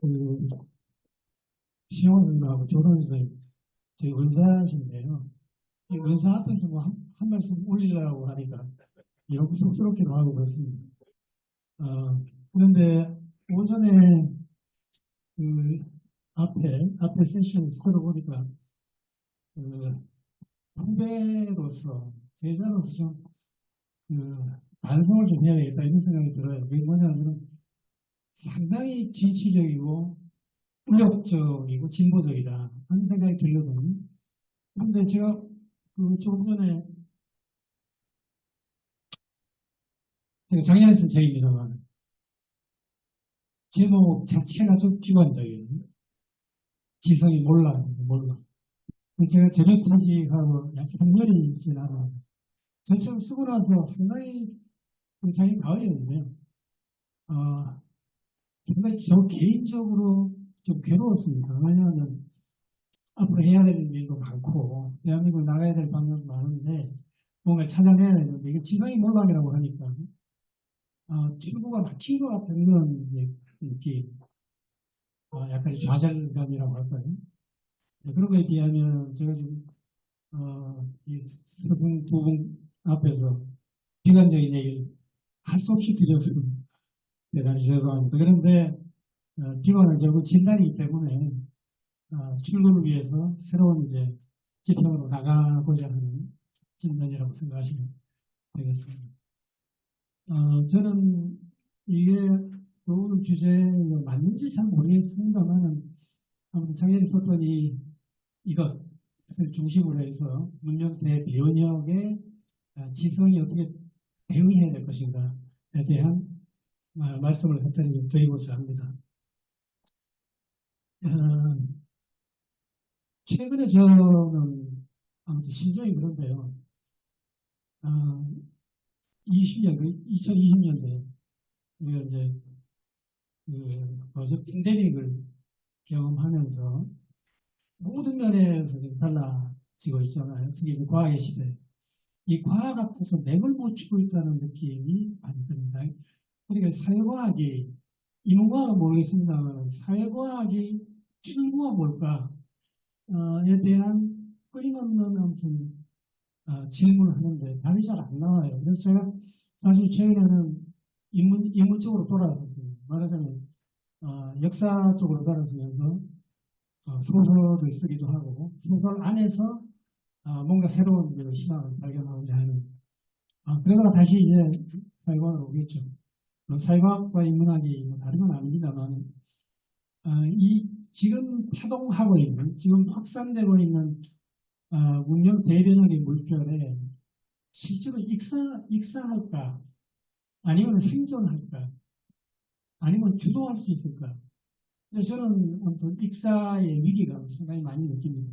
그 시험하고 조선에서 저희 은사신데요. 이 은사 앞에서 뭐 한 말씀 올리려고 하니까 영 쑥스럽기도 하고 그렇습니다. 그런데 오전에 그 앞에 세션을 들어보니까 그 후배로서 제자로서 좀 반성을 좀 해야 되겠다 이런 생각이 들어요. 그게 뭐냐면 상당히 진취적이고 훈력적이고 진보적이다 하는 생각이 들거든요. 그런데 제가 조금 전에 제가 작년에 쓴 책입니다만 제목 자체가 좀 비관적이에요. 지성이 몰라. 제가 전역퇴직하고 약 3년이 지나서 저 책 쓰고 나서 상당히 자기 가을이었는데요. 상당히 저 개인적으로 좀 괴로웠습니다. 왜냐하면 앞으로 해야 될 일도 많고 대한민국을 나가야 될 방법도 많은데 뭔가 찾아내야 되는데 이게 지성이 몰락이라고 하니까 출구가 막힌 것 같은 그런 느낌, 약간 좌절감이라고 할까요? 네, 그런 거에 비하면 제가 지금 이 두 분 앞에서 비관적인 얘기를 할 수 없이 드려서 대단히 죄송합니다. 그런데 비관은 결국 진단이기 때문에 출구를 위해서 새로운 이제 지평으로 나가고자 하는 진단이라고 생각하시면 되겠습니다. 저는 이게 오늘 주제가 맞는지 잘 모르겠습니다만은 아무튼 작년에 썼던 이것을 중심으로 해서 문명태 변혁의 지성이 어떻게 대응해야 될 것인가에 대한 말씀을 간단히 좀 드리고자 합니다. 최근에 저는 아무튼 심정이 그런데요. 2020년대 우리가 이제 팬데믹을 경험하면서 모든 면에서 지금 달라지고 있잖아요. 특히 이제 과학의 시대. 이 과학 앞에서 맥을 못 추고 있다는 느낌이 많이 듭니다. 그러니까 사회과학이, 인문과학은 모르겠습니다만 사회과학이 출구가 뭘까에 대한 끊임없는 아무튼 질문을 하는데 답이 잘 안 나와요. 그래서 제가 사실 최근에는 인문 쪽으로 돌아갔어요. 말하자면 역사 쪽으로 돌아서면서 소설을 쓰기도 하고 소설 안에서 뭔가 새로운 희망을 발견하고자 하는 그러다가 다시 이제 사회과학으로 오겠죠. 사회과학과 인문학이 뭐 다른 건 아닙니다만 이 지금 파동하고 있는 지금 확산되고 있는 문명 대변혁의 물결에 실제로 익사할까 아니면 생존할까 아니면 주도할 수 있을까. 저는 아무튼 익사의 위기감을 상당히 많이 느낍니다.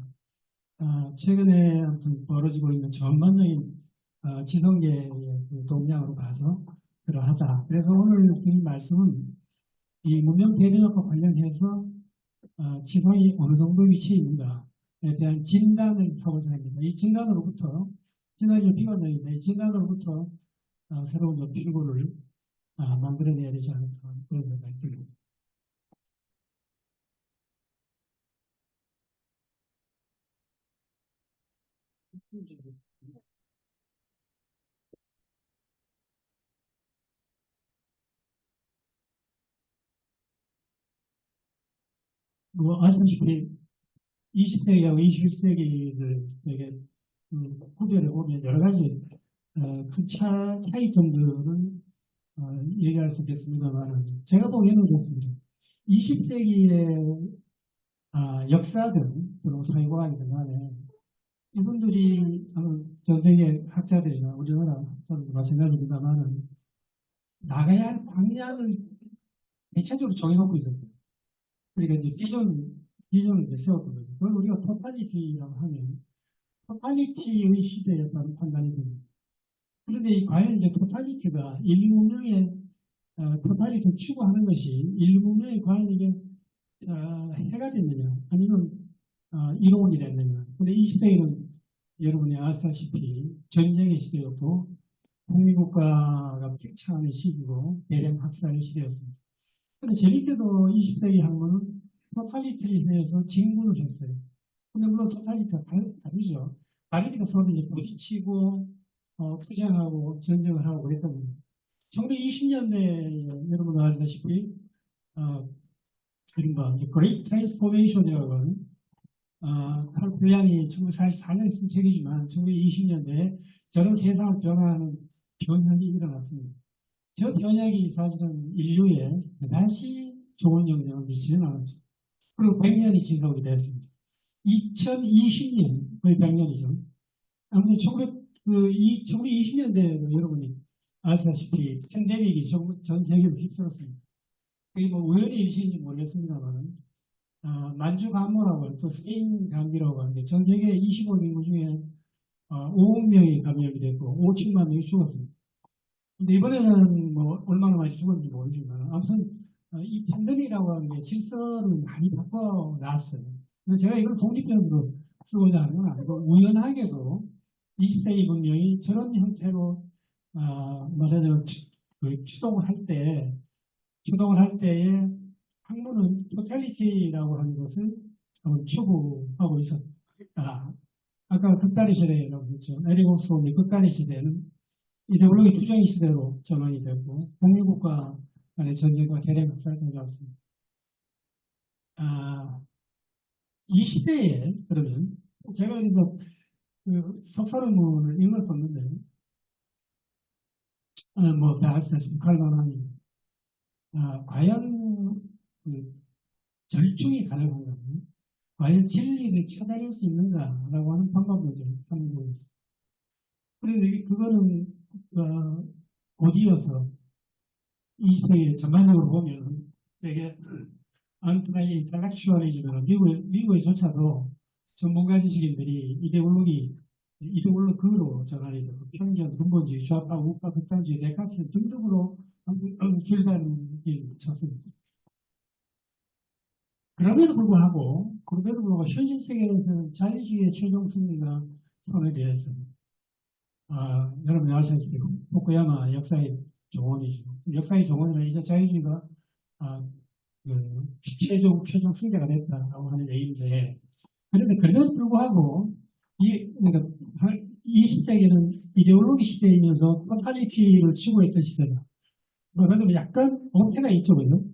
최근에 아무튼 벌어지고 있는 전반적인 지성계의 동향으로 봐서 그러하다. 그래서 오늘 드린 말씀은 이 문명 대변혁과 관련해서 지성이 어느 정도 위치에 있는가에 대한 진단을 하고자 합니다. 이 진단으로부터 진단이 비관적인데 이 진단으로부터 새로운 필구를 만들어내야 되지 않을까 그런 생각이 듭니다. 뭐 아시다시피 20세기하고 21세기를 되게 구별해 보면 여러 가지 큰 차이점들은 얘기할 수 있겠습니다만 제가 보기에는 그렇습니다. 20세기의 역사든 그리고 사회과학이든 간에 이분들이 전 세계 학자들이나 우리나라 학자들도 마찬가지입니다만은 나가야 할 방향을 대체적으로 정해놓고 있었어요. 그러니까 이제 비전을 이제 세웠거든요. 그걸 우리가 토탈리티라고 하면 토탈리티의 시대였다는 판단이 듭니다. 그런데 과연 이제 토탈리티가 인류 문명의 토탈리티를 추구하는 것이 인류 문명에 과연 이게 해가 됐느냐 아니면 이로운이 됐느냐. 근데 이 시대에는 여러분이 아시다시피 전쟁의 시대였고 독립국가가 팽창하는 시기고 대량 학살의 시대였습니다. 근데 재밌게도 20세기 학문은 토탈리티에서 진군을 했어요. 근데 물론 토탈리티가 다르죠. 다르니까 서로 이제 부딪히고, 투쟁하고, 전쟁을 하고 그랬던 겁니다. 1920년대, 여러분 아시다시피, 이른바, 이제 Great Transformation이라고 하는, 칼 플량이 1944년에 쓴 책이지만, 1920년대에 저런 세상을 변화하는 변혁이 일어났습니다. 저 변혁이 사실은 인류에 그다시 좋은 영향을 미치지는 않았죠. 그리고 100년이 지속이 됐습니다. 2020년, 거의 100년이죠. 아무튼 1920년대에도 여러분이 아시다시피 팬데믹이 전 세계를 휩쓸었습니다. 그게 뭐 우연히 일시인지 모르겠습니다만, 만주 감모라고 또 스페인 감기라고 하는데 전 세계 20억 인구 중에 5억 명이 감염이 됐고 5천만 명이 죽었습니다. 근데 이번에는 뭐 얼마나 많이 죽었는지 모르지만 아무튼 이 팬데믹이라고 하는 게 질서를 많이 바꿔놨어요. 제가 이걸 독립적으로 쓰고자 하는 건 아니고 우연하게도 20세기 문명이 저런 형태로 말하자면 추동을 할 때에 학문은 토탈리티라고 하는 것을 추구하고 있었다. 아까 극단의 시대라고 했죠. 에릭 홉스의 극단의 시대는 이데올로기 투쟁의 시대로 전환이 되고 독립국가 간의 전쟁과 대량 학살이 되어왔습니다. 이 시대에 그러면 제가 그래서 그 석사론문을 읽었었는데 뭐 다 아시다시피 칼만하니 과연 그 절충이 가능한가, 과연 진리를 찾아낼 수 있는가라고 하는 방법을 좀 탐구했습니다. 그런데 그거는 곧이어서 20세기 전반적으로 보면 되게 안티나이 인텔렉츄얼리즘이나 미국에조차도 전문가 지식인들이 이데올로그로 전환이 되고 편견, 근본주의, 좌파, 우파, 극단주의, 네카스 등등으로 줄다는 느낌을 쳤습니다. 그럼에도 불구하고 현실 세계에서는 자유주의의 최종 승리가 손에 대했습니다. 여러분이 아시다시피 후쿠야마 역사의 종언이죠. 역사의 종언은 이제 자유주의가 최종 승자가 됐다라고 하는 얘기인데, 그런데 그럼에도 불구하고 그러니까 20세기는 이데올로기 시대이면서 토탈리티를 추구했던 시대다. 그래서 약간 오해가 있죠, 그죠?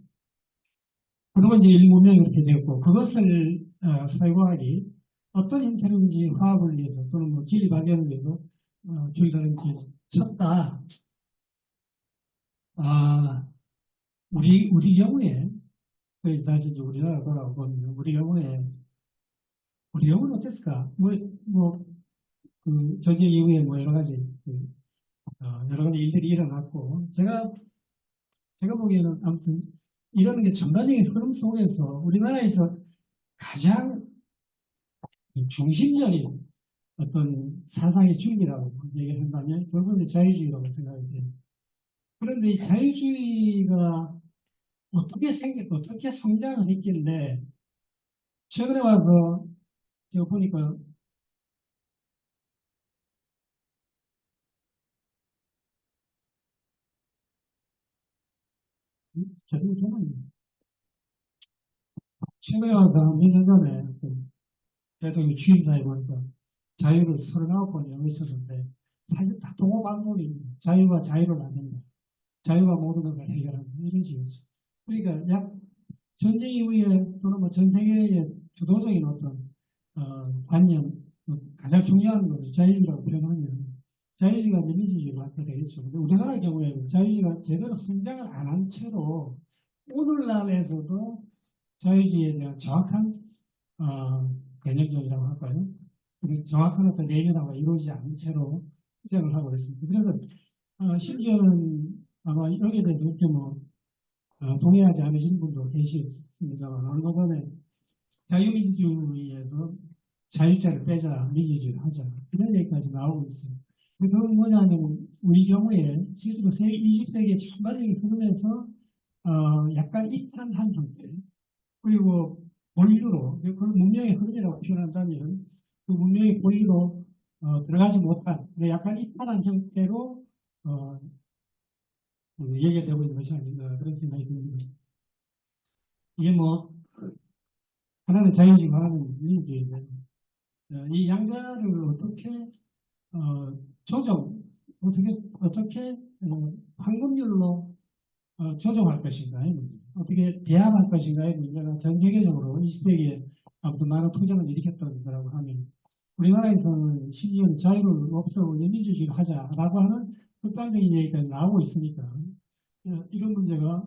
그리고 이제 인문명이 이렇게 되었고, 그것을 사용하기 어떤 형태든지 화합을 위해서 또는 뭐 진리 발견을 위해서 줄다든지 쳤다. 우리 경우에 다시 이제 우리나라 돌아오면 우리 경우는 어땠을까? 그 전쟁 이후에 뭐 여러 가지 일들이 일어났고 제가 보기에는 아무튼 이런 게 전반적인 흐름 속에서 우리나라에서 가장 중심적인 어떤 사상의 줄기라고 얘기를 한다면 결국은 자유주의라고 생각이 돼요. 그런데 이 자유주의가 어떻게 성장을 했길래 최근에 와서 제가 보니까 최근에 와서 몇 년 전에 대통령 취임사에 보니까 자유를 39번이 영했었는데 사실 다 동호반복입니다. 자유가 자유를 나눈다. 자유가 모든 것을 해결한다. 이런 식이죠. 그러니까 전쟁 이후에 또는 뭐 전 세계의 주도적인 어떤 관념, 가장 중요한 것을 자유주의라고 표현하면 자유주의가 민주주의로 갖게 되겠죠. 근데 우리나라의 경우에는 자유주의가 제대로 성장을 안 한 채로 오늘날에서도 자유주의에 대한 정확한 개념적이라고 할까요? 정확한 어떤 내면화가 이루어지지 않은 채로 투쟁을 하고 있습니다. 그래서 심지어는 아마 여기에 대해서 이렇게 동의하지 않으시는 분도 계시겠습니다만 얼마 전에 자유민주주의에서 자율자를 빼자, 민주주의를 하자 이런 얘기까지 나오고 있어요. 그건 뭐냐면 우리 경우에 실제로 20세기의 전반적인 흐름에서 약간 이탄한 형태 그리고 본류로 그걸 문명의 흐름이라고 표현한다면 그 문명의 본류로 들어가지 못한 약간 이탄한 형태로 얘기가 되고 있는 것이 아닌가 그런 생각이 듭니다. 이게 뭐 하나는 자유주의고 하나는 민주주의인데 이 양자를 어떻게 조정 어떻게 황금률로 조정할 것인가의 문제, 어떻게 대항할 것인가의 문제가 전 세계적으로 20세기에 아무튼 많은 투쟁을 일으켰던 거라고 하면 우리나라에서는 심지어 자유를 없애고 민주주의를 하자라고 하는 극단적인 얘기가 나오고 있으니까 이런 문제가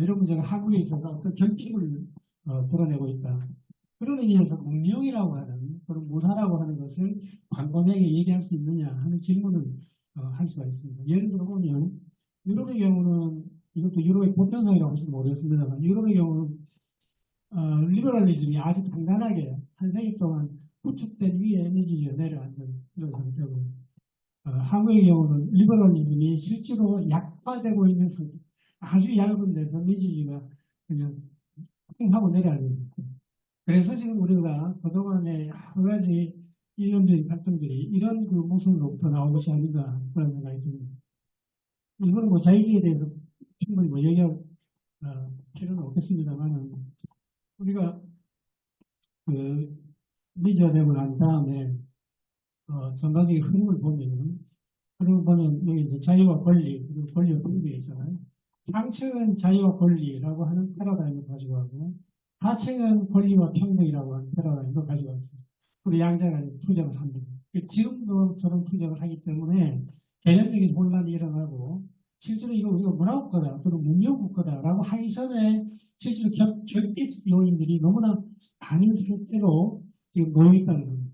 이런 문제가 한국에 있어서 어떤 결핍을 드러내고 있다. 그런 의미에서 문명이라고 하는 그런 문화라고 하는 것을 광범위하게 얘기할 수 있느냐 하는 질문을 할 수가 있습니다. 예를 들어 보면 유럽의 경우는 이것도 유럽의 보편성이라고 할지 모르겠습니다만 유럽의 경우는 리버럴리즘이 아주 단단하게 한 세기 동안 구축된 위에 민주주의가 내려앉은 그런 상태고 한국의 경우는 리버럴리즘이 실제로 약화되고 있는 상태, 아주 얇은 데서 민주주의가 그냥 하고 내려앉은 상태. 그래서 지금 우리가 그동안에 여러 가지 일련된 활동들이 이런 그 모습으로부터 나온 것이 아닌가 그런 생각이 듭니다. 이거는 뭐 자유주의에 대해서 충분히 뭐 얘기할 필요는 없겠습니다만 우리가 그 민주화되고 난 다음에 전반적인 흐름을 보면 여기 이제 자유와 권리 그리고 권리와 평등이 있잖아요. 상층은 자유와 권리라고 하는 패러다임을 가지고 가고 하층은 권리와 평등이라고 하는 패러다임을 가지고 왔습니다. 우리 양자가 투쟁을 합니다. 지금도 저런 투쟁을 하기 때문에 개념적인 혼란이 일어나고 실제로 이거 우리가 문화국가다 또는 문명국가다라고 하기 전에 실제로 결핍 요인들이 너무나 많은 상태로 지금 놓여 있다는 겁니다.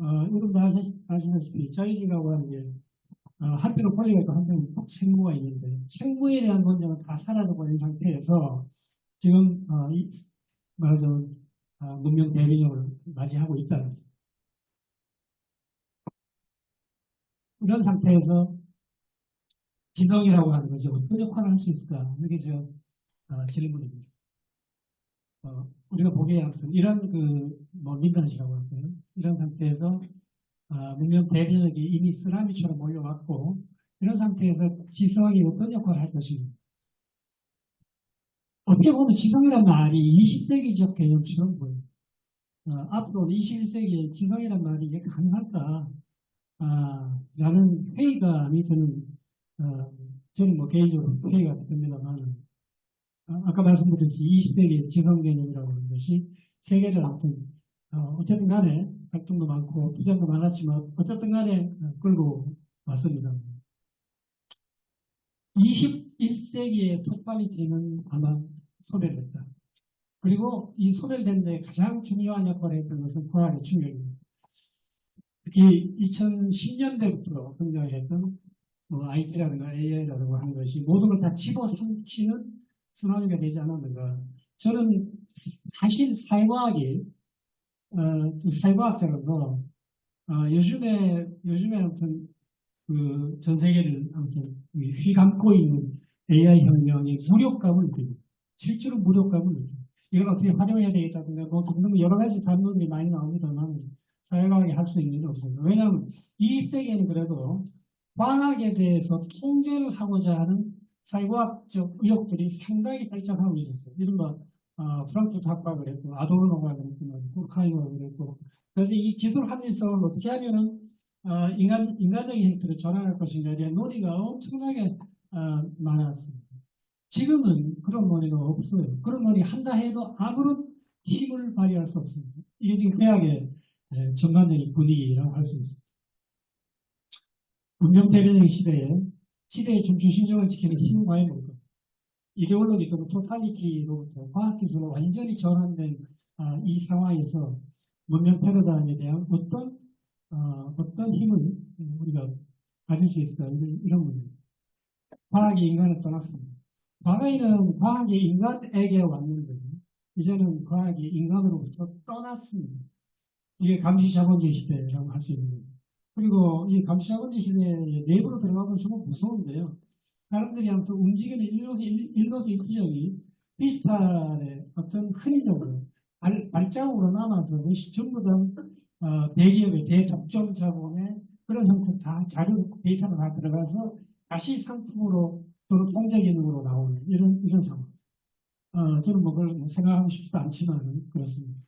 여러분도 아시다시피 자유주의라고 하는 게 한편으로 권리가 있고 한편으로 책무가 있는데 책무에 대한 논쟁은 다 사라져버린 상태에서 지금 말하자면 문명 대변형을 맞이하고 있다는 거죠. 이런 상태에서 지성이라고 하는 것이 어떤 역할을 할 수 있을까? 이게 저 질문입니다. 우리가 보기에 아무튼 이런 뭐 민간시라고 할까요? 이런 상태에서 문명 대변력이 이미 쓰나미처럼 몰려왔고 이런 상태에서 지성이 어떤 역할을 할 것인가? 어떻게 보면 지성이란 말이 20세기적 개념처럼 보여요. 앞으로 21세기에 지성이란 말이 이게 가능할까? 라는 회의감이 저는 뭐 개인적으로 회의가 듭니다만 아까 말씀드렸듯이 20세기 지성 개념이라고 하는 것이 세계를 아무튼 어쨌든 간에 갈등도 많고 투쟁도 많았지만 어쨌든 간에 끌고 왔습니다. 21세기의 토탈리티는 아마 소멸됐다. 그리고 이 소멸된 데 가장 중요한 역할을 했던 것은 과학의 충격입니다. 특히 2010년대부터 등장했던 뭐 IT라든가 AI라든가 하는 것이 모든 걸 다 집어삼키는 쓰나미가 되지 않았는가. 저는 사실 사회과학자로서 요즘에 아무튼 전 세계를 아무튼 휘감고 있는 AI 혁명의 무력감을 느낍니다. 실제로 무력감을 느낍니다. 이걸 어떻게 활용해야 되겠다든가 뭐 등등 여러 가지 반론이 많이 나옵니다만 사회과학이 할 수 있는 일은 없습니다. 왜냐하면 20세기에는 그래도 과학에 대해서 통제를 하고자 하는 사회과학적 의혹들이 상당히 발전하고 있었어요. 이른바 프랑크푸르트 학파가 그랬고 아도르노가 그랬고 후르카이머가 그랬고 그래서 이 기술 합리성을 어떻게 하면은 인간적인 형태로 전환할 것인가에 대한 논의가 엄청나게 많았습니다. 지금은 그런 논의가 없어요. 그런 논의 한다 해도 아무런 힘을 발휘할 수 없습니다. 이게 지금 대학의 전반적인 분위기라고 할 수 있습니다. 문명 대변형 시대의 중추신경을 지키는 힘은 과연 뭘까? 이데올로기 또는 토탈리티로부터 과학기술로 완전히 전환된 이 상황에서 문명 패러다임에 대한 어떤 힘을 우리가 가질 수 있어요? 이런 문제. 과학이 인간을 떠났습니다. 과거에는 과학이 인간에게 왔는데 이제는 과학이 인간으로부터 떠났습니다. 이게 감시자본주의 시대라고 할 수 있는 거예요. 그리고 이 감시자본주의 시대의 내부로 들어가면 정말 무서운데요. 사람들이 아무튼 움직이는 일거수일투족이 디지털의 어떤 흔적으로 발자국으로 남아서 그것이 전부 다 대기업의 대독점 자본의 그런 형태 다 자료 데이터가 다 들어가서 다시 상품으로 또는 통제 기능으로 나오는 이런 상황. 저는 뭐 그걸 생각하고 싶지도 않지만 그렇습니다.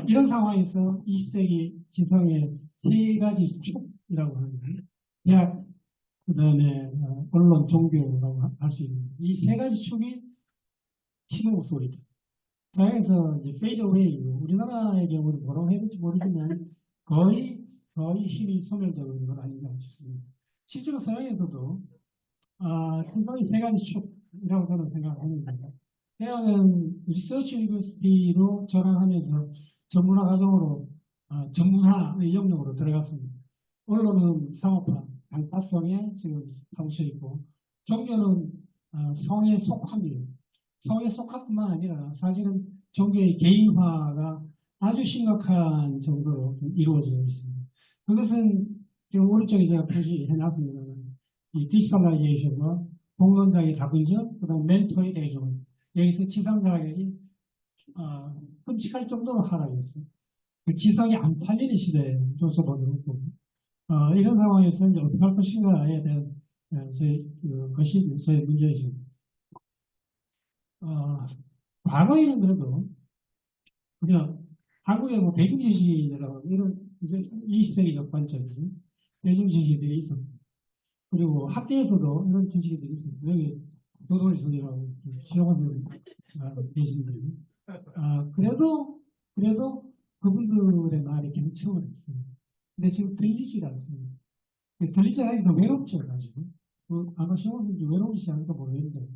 이런 상황에서 20세기 지성의 세 가지 축이라고 하는 대학, 그 다음에 언론, 종교라고 할 수 있는 이 세 가지 축이 힘을 못 쏘리죠. 그래서 이제 페이드 어웨이, 우리나라의 경우는 뭐라고 해야 될지 모르지만 거의 힘이 소멸되고 있는 건 아닌가 싶습니다. 실제로 서양에서도 굉장히 세 가지 축이라고 저는 생각합니다. 대학은 리서치 유니버시티로 전환하면서 전문화 과정으로 전문화의 영역으로 들어갔습니다. 언론은 상업화, 단가성에 지금 파묻혀 있고, 종교는 성에 속합니다. 성에 속합뿐만 아니라 사실은 종교의 개인화가 아주 심각한 정도로 이루어지고 있습니다. 그것은 지금 오른쪽에 제가 표시해놨습니다. 이 디지털라이제이션과 공론장의 다분적, 그다음 멘토의 대중, 여기서 지상 가격이 끔찍할 정도로 하락했어요. 그 지성이 안 팔리는 시대에 조서보는 거고, 이런 상황에서 이제 어떻게 할 것인가에 대한 저희 문제이죠. 과거에는 그래도 그냥 한국에 뭐 대중지식이라고 이런 이제 20세기적 관점이죠. 대중지식들이 있었어요. 그리고 학교에서도 이런 지식들이 있어요. 여기 도돌이 선생님하고 시영원 선생님 계신데, 그래도 그분들의 말이 경청을 했어요. 근데 지금 들리지가 않습니다. 들리지 않으니까 외롭죠, 가지고. 아마 시영원 선생님 외로우시지 않을까 모르겠는데,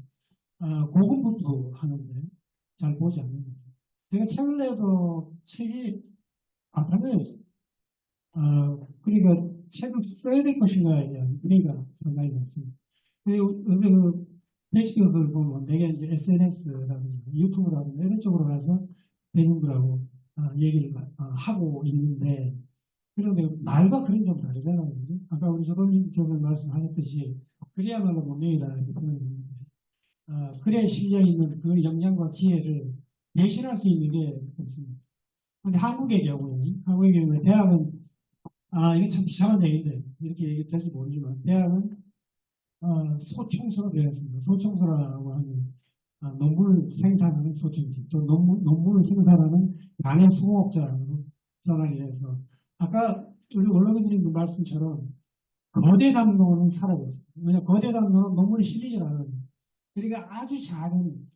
고군분투 하는데 잘 보지 않는다. 제가 책을 내도 책이 안 팔려요. 그러니까 책을 써야 될 것인가에 대한 의의가 상당히 많습니다. 그 페이스북을 보면 내가 이제 SNS라든지 유튜브라든지 이런 쪽으로 가서 대중들하고 얘기를 하고 있는데, 그런데 말과 그런 좀 다르잖아요. 그죠? 아까 우리 조동님께서 말씀하셨듯이 그래야말로 문명이다 이렇게 표현했는데, 글에 실려 있는 그 역량과 지혜를 대신할 수 있는 게 없습니다. 근데 한국의 경우에 대학은, 이게 참 비참한 얘기인데, 이렇게 얘기 될지 모르지만, 대학은, 소총소로 되어 있습니다. 소총소라고 하는, 논문을 생산하는 소총지, 또 논문을 생산하는 강연 수공업자로 전환이 돼서, 아까 우리 원로 교수님 말씀처럼, 거대 담론은 사라졌어요. 왜냐하면 거대 담론은 논문이 실리지 않아요. 그러니까 아주 작은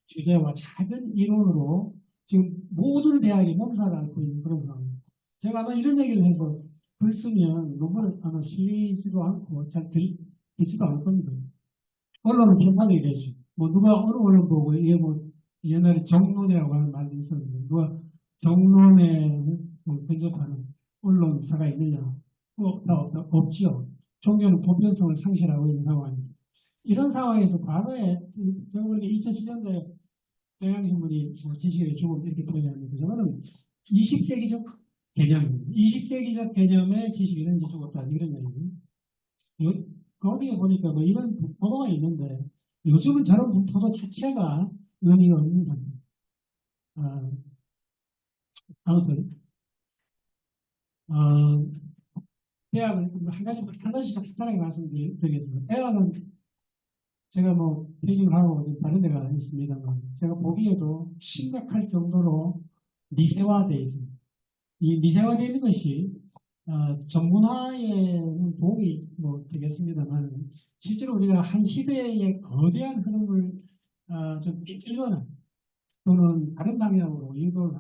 주제와 작은 이론으로 지금 모든 대학이 몸살을 앓고 있는 그런 상황입니다. 제가 아마 이런 얘기를 해서 글 쓰면 논문을 아마 실리지도 않고 잘 듣지도 않을 겁니다. 언론은 편파되게 되죠. 뭐 누가 어느 언론 보고 이게 뭐 옛날에 정론이라고 하는 말이 있었는데, 누가 정론에 근접하는 언론사가 있느냐? 없지요. 종교는 보편성을 상실하고 있는 상황입니다. 이런 상황에서 과거에 제가 보니까 2007년도에 경향신문이 지식의 죽음 이렇게 표현합니다. 저는 20세기적 개념입니다. 20세기적 개념의 지식이 이런지 죽었다 이런 얘기예요. 거기에 보니까 뭐 이런 보도가 있는데, 요즘은 저런 보도 자체가 의미가 없는 상태입니다. 아무튼 대학은 한 가지씩 간단하게 말씀드리겠습니다. 대학은 제가 뭐 퇴직을 하고 다른 데가 있습니다만, 제가 보기에도 심각할 정도로 미세화되어 있습니다. 이 미세화되어 있는 것이 전문화에는 도움이 뭐 되겠습니다만, 실제로 우리가 한 시대의 거대한 흐름을 좀 이끌거나 또는 다른 방향으로 유도를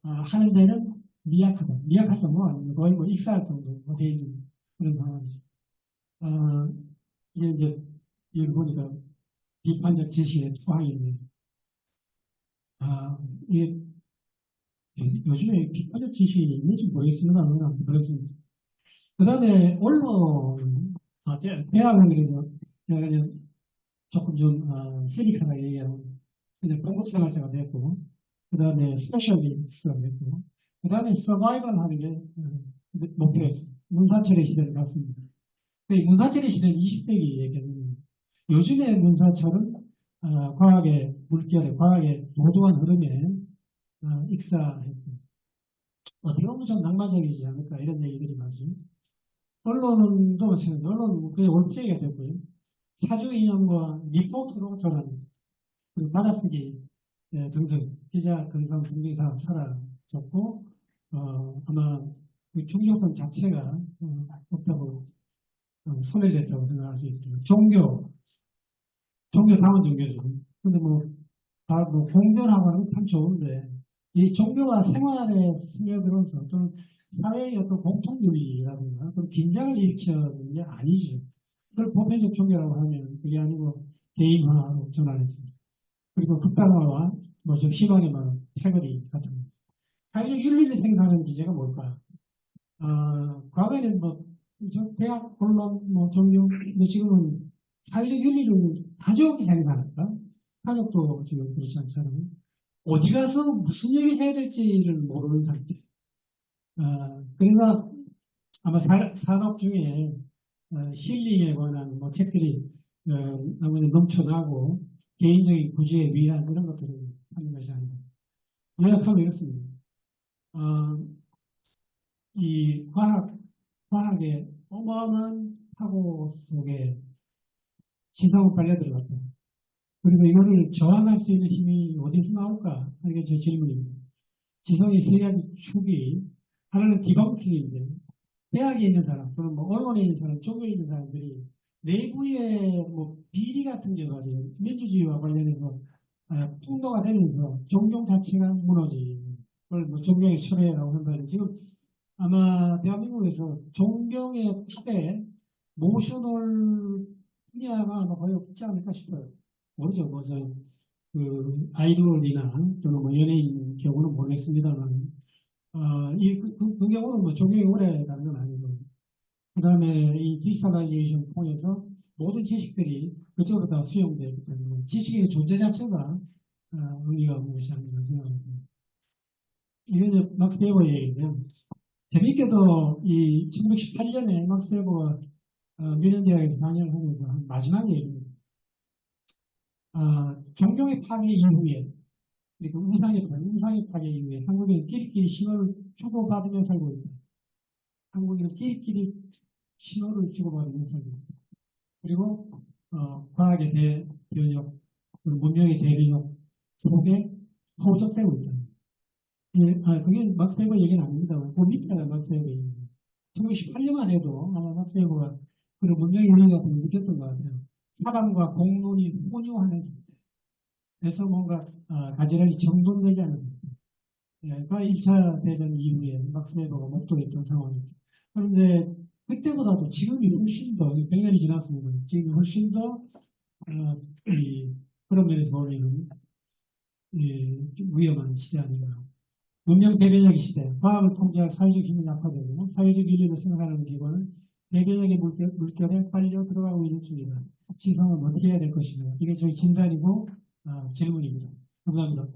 하는 데는 미약하다. 미약할 정도가 아닙니다. 거의 뭐 익사할 정도로 되어 있는 그런 상황이죠. 이제 여기 보니까 비판적 지식의 투항이 있네요. 이게 요즘에 비판적 지식이 있는지 모르겠습니다만 그렇습니다. 그 다음에 언론, 대학은 그래도 내가 그냥 조금 좀 시니컬하게 얘기하면 그냥 공급생활자가 됐고, 그 다음에 스페셜리스트가 됐고, 그 다음에 서바이벌 하는 게 목표였습니다. 문사철의 시대를 갔습니다. 문사철의 시대는 20세기의 개념입니다. 요즘의 문사철은 과학의 물결에, 과학의 도도한 흐름에 익사했고, 어떻게 보면 좀 낭만적이지 않을까 이런 얘기들이 많죠. 언론도 마찬가지입니다. 언론은 그게 월북제가 되고요. 사주 이념과 리포트로 전환했어요. 그리고 받아쓰기 등등 기자 근성 등등이 다 사라졌고 아마 그 중요성 자체가 없다고 소멸됐다고 생각할 수 있습니다. 종교 다운 종교죠. 근데 뭐 공존하고 하는 건 참 좋은데 이 종교가 생활에 스며들어서 또는 사회의 어떤 공통윤리라든가 어떤 긴장을 일으키는 게 아니죠. 그걸 보편적 종교라고 하면 그게 아니고 개인화로 전환했습니다. 그리고 극단화와 뭐좀 희망의 말은 패거리 같은 거. 사회적 윤리를 생산하는 기제가 뭘까? 과거에는 대학, 언론, 종교, 근데 지금은 사회적 윤리를 가족이 생산할까? 가족도 지금 그렇지 않잖아요. 어디 가서 무슨 얘기를 해야 될지를 모르는 상태. 그래서 아마 산업 중에 힐링에 관한 책들이 너무 넘쳐나고 개인적인 구제의 위안 그런 것들을 하는 것이 아니다. 요약하면 이렇습니다. 이 과학의 어마어마한 파고 속에 지성은 빨려 들어갔다. 그리고 이거를 저항할 수 있는 힘이 어디서 나올까 하는 게 제 질문입니다. 지성의 세 가지 축이 하나는 디버킹인데 대학에 있는 사람 또는 언론에 있는 사람, 종교에 있는 사람들이 내부의 비리 같은 게 가지고 민주주의와 관련해서 폭로가 되면서 종교 자체가 무너지는 걸 종교의 철회라고 한다면 지금 아마 대한민국에서 존경의 탑에 모셔놓을 분야가 아마 거의 없지 않을까 싶어요. 모르죠. 아이돌이나 또는 연예인 경우는 모르겠습니다만, 그 경우는 존경이 오래가는 건 아니고, 그 다음에 이 디지털라이제이션 통해서 모든 지식들이 그쪽으로 다 수용되기 때문에 지식의 존재 자체가 의미가 없는 것이 아닌가 생각합니다. 이건 막스 베버의 얘기인데요. 재밌게도 이 1918년에 막스 베버가 밀렌 대학에서 강연을 하면서 한 마지막 얘기입니다. 종교의 파괴 이후에 그리고 우상의 파괴 이후에 한국인은 끼리끼리 신호를 주고받으며 살고 있다. 한국인은 끼리끼리 신호를 주고받으며 살고 있다. 그리고 과학의 대변혁, 문명의 대변혁 속에 포적되고 있다. 그게 막스 베버 얘기는 아닙니다. 그 밑에 막스 베버 얘기입니다. 1918년만 해도 아마 막스 베버가 그런 문명의 윤리 같은 걸 느꼈던 것 같아요. 사람과 공론이 혼용하는 상태. 그래서 뭔가 가지런히 정돈되지 않은 상태. 그 1차 대전 이후에 막스 베버가 목도했던 상황입니다. 그런데 그때보다도 지금이 훨씬 더 100년이 지났습니다. 지금이 훨씬 더 그런 면에서 보면 위험한 시대 아닌가. 문명 대변혁의 시대, 과학을 통제할 사회적 힘이 약화되고 사회적 윤리를 생각하는 기관은 대변혁의 물결에 빨려 들어가고 있는 중이다. 지성은 어떻게 해야 될 것이냐. 이게 저희 진단이고 질문입니다. 감사합니다.